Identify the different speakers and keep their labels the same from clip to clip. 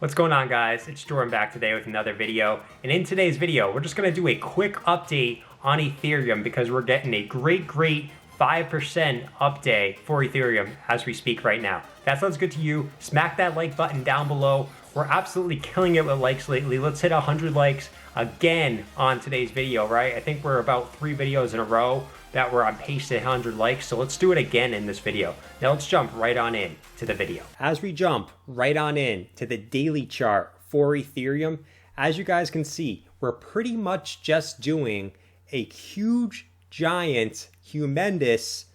Speaker 1: What's going on, guys? It's Jordan back today with another video. And in today's video, we're just going to do a quick update on Ethereum because we're getting a great 5% update for Ethereum as we speak right now. If that sounds good to you, smack that like button down below. We're absolutely killing it with likes lately. Let's hit 100 likes again on today's video, right? I think we're about 3 videos in a row that we're on pace to 100 likes, so let's do it again in this video. Now let's jump right on in to the video. As we jump right on in to the daily chart for Ethereum, as you guys can see, we're pretty much just doing a huge, giant, humongous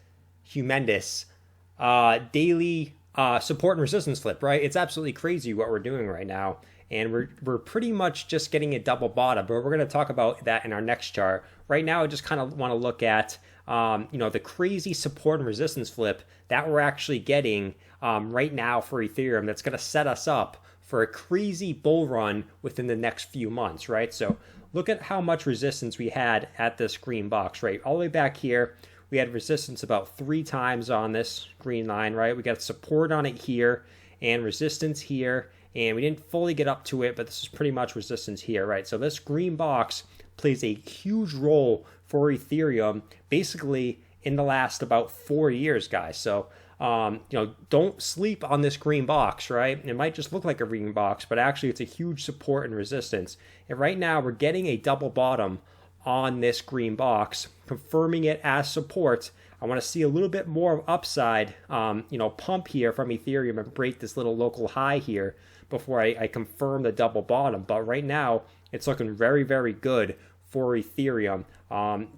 Speaker 1: daily support and resistance flip, right? It's absolutely crazy what we're doing right now. And we're pretty much just getting a double bottom, but we're going to talk about that in our next chart. Right now, I just kind of want to look at, the crazy support and resistance flip that we're actually getting right now for Ethereum. That's going to set us up for a crazy bull run within the next few months, right? So look at how much resistance we had at this green box, right? All the way back here, we had resistance about 3 times on this green line, right? We got support on it here and resistance here. And we didn't fully get up to it, but this is pretty much resistance here, right? So this green box plays a huge role for Ethereum basically in the last about 4 years, guys. So, don't sleep on this green box, right? It might just look like a green box, but actually it's a huge support and resistance. And right now we're getting a double bottom on this green box, confirming it as support. I want to see a little bit more upside, pump here from Ethereum and break this little local high here before I confirm the double bottom. But right now, it's looking very, very good for Ethereum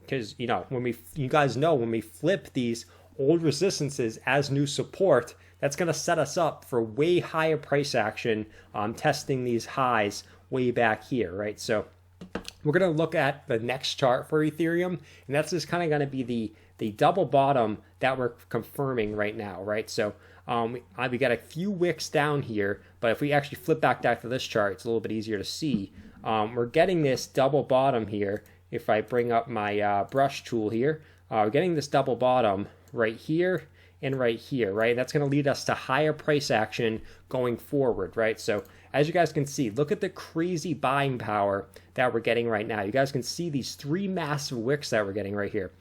Speaker 1: because, you guys know when we flip these old resistances as new support, that's going to set us up for way higher price action, testing these highs way back here, right? So we're going to look at the next chart for Ethereum, and that's just kind of going to be the double bottom that we're confirming right now, right? So we got a few wicks down here, but if we actually flip back to this chart, it's a little bit easier to see. We're getting this double bottom here. If I bring up my brush tool here, we're getting this double bottom right here and right here, right? That's going to lead us to higher price action going forward, right? So as you guys can see, look at the crazy buying power that we're getting right now. You guys can see these 3 massive wicks that we're getting right here.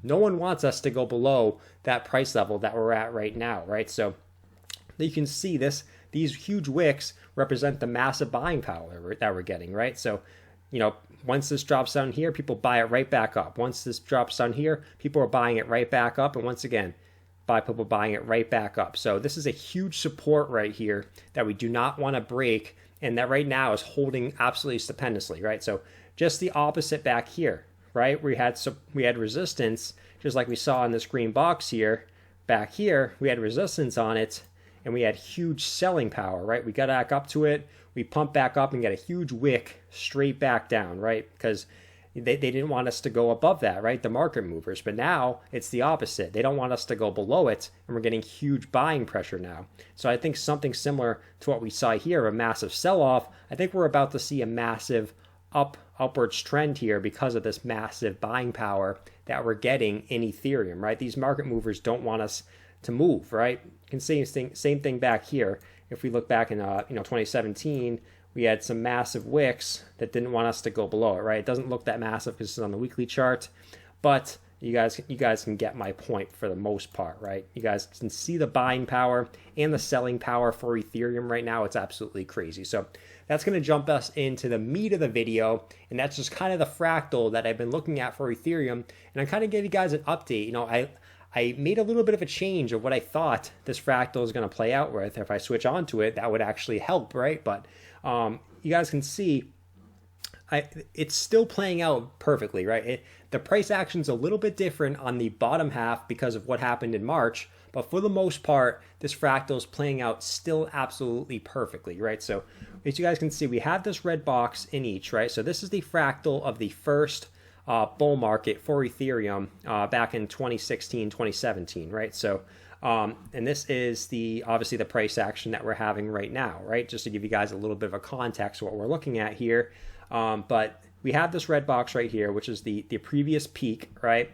Speaker 1: No one wants us to go below that price level that we're at right now, right? So you can see these huge wicks represent the massive buying power that we're getting, right? So, once this drops down here, people buy it right back up. Once this drops down here, people are buying it right back up. And once again, people buying it right back up. So this is a huge support right here that we do not want to break, and that right now is holding absolutely stupendously, right? So just the opposite back here, right? We had resistance, just like we saw in this green box here. Back here, we had resistance on it, and we had huge selling power, right? We got back up to it, we pumped back up and got a huge wick straight back down, right? Because they didn't want us to go above that, right? The market movers. But now it's the opposite. They don't want us to go below it, and we're getting huge buying pressure now. So I think something similar to what we saw here, a massive sell-off. I think we're about to see a massive upwards trend here because of this massive buying power that we're getting in Ethereum, right? These market movers don't want us to move, right? You can see same thing back here. If we look back in 2017, we had some massive wicks that didn't want us to go below it, right? It doesn't look that massive because it's on the weekly chart, but you guys can get my point for the most part, right? You guys can see the buying power and the selling power for Ethereum right now. It's absolutely crazy. So that's going to jump us into the meat of the video, and that's just kind of the fractal that I've been looking at for Ethereum, and I kind of gave you guys an update. I made a little bit of a change of what I thought this fractal is going to play out with. If I switch on to it, that would actually help, right? But you guys can see it's still playing out perfectly, right? The price action's a little bit different on the bottom half because of what happened in March, but for the most part, this fractal is playing out still absolutely perfectly, right? So as you guys can see, we have this red box in each, right? So this is the fractal of the first bull market for Ethereum back in 2016, 2017, right? So, and this is obviously the price action that we're having right now, right? Just to give you guys a little bit of a context of what we're looking at here. But we have this red box right here, which is the previous peak, right?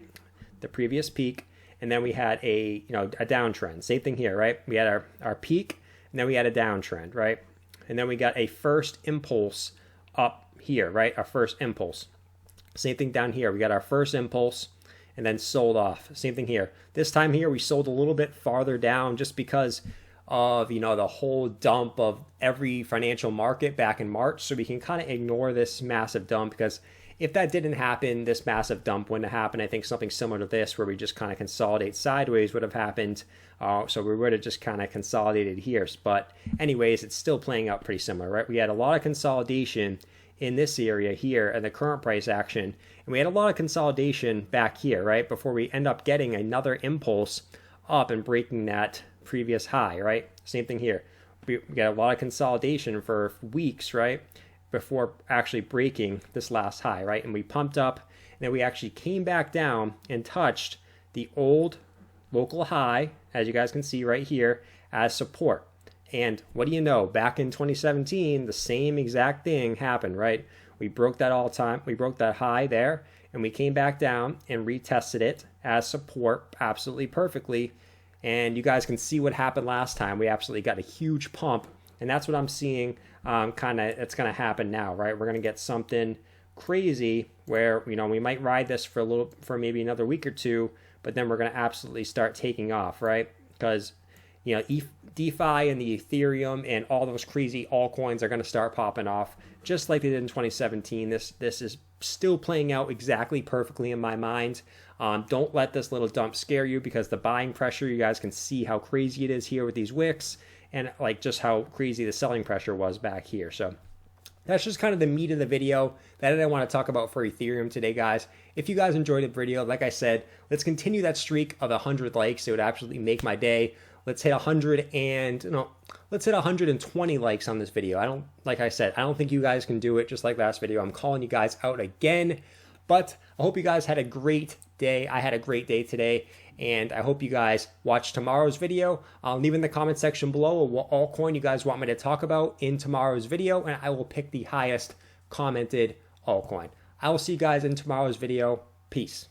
Speaker 1: The previous peak. And then we had a downtrend. Same thing here, right? We had our peak, and then we had a downtrend, right? and then we got a first impulse up here, right? Our first impulse. Same thing down here. We got our first impulse and then sold off. Same thing here. This time here, we sold a little bit farther down just because of, you know, the whole dump of every financial market back in March. So we can kind of ignore this massive dump, because if that didn't happen, this massive dump wouldn't have happened. I think something similar to this, where we just kind of consolidate sideways, would have happened. So we would have just kind of consolidated here. But anyways, it's still playing out pretty similar, right? We had a lot of consolidation in this area here and the current price action. And we had a lot of consolidation back here, right? Before we end up getting another impulse up and breaking that previous high, right? Same thing here. We got a lot of consolidation for weeks, right? Before actually breaking this last high, right? And we pumped up, and then we actually came back down and touched the old local high, as you guys can see right here, as support. And what do you know? Back in 2017, the same exact thing happened, right? We broke that we broke that high there, and we came back down and retested it as support absolutely perfectly. And you guys can see what happened last time. We absolutely got a huge pump, and that's what I'm seeing it's going to happen now, right? We're going to get something crazy where, you know, we might ride this for maybe another week or two, but then we're going to absolutely start taking off, right? Because, you know, DeFi and the Ethereum and all those crazy altcoins are going to start popping off just like they did in 2017. This is still playing out exactly perfectly in my mind. Don't let this little dump scare you, because the buying pressure, you guys can see how crazy it is here with these wicks, and like just how crazy the selling pressure was back here. So that's just kind of the meat of the video that I want to talk about for Ethereum today, guys. If you guys enjoyed the video, like I said, let's continue that streak of 100 likes. It would absolutely make my day. Let's hit 120 likes on this video. Like I said, I don't think you guys can do it just like last video. I'm calling you guys out again, but I hope you guys had a great day. I had a great day today, and I hope you guys watch tomorrow's video. Leave in the comment section below what altcoin you guys want me to talk about in tomorrow's video, and I will pick the highest commented altcoin. I will see you guys in tomorrow's video. Peace.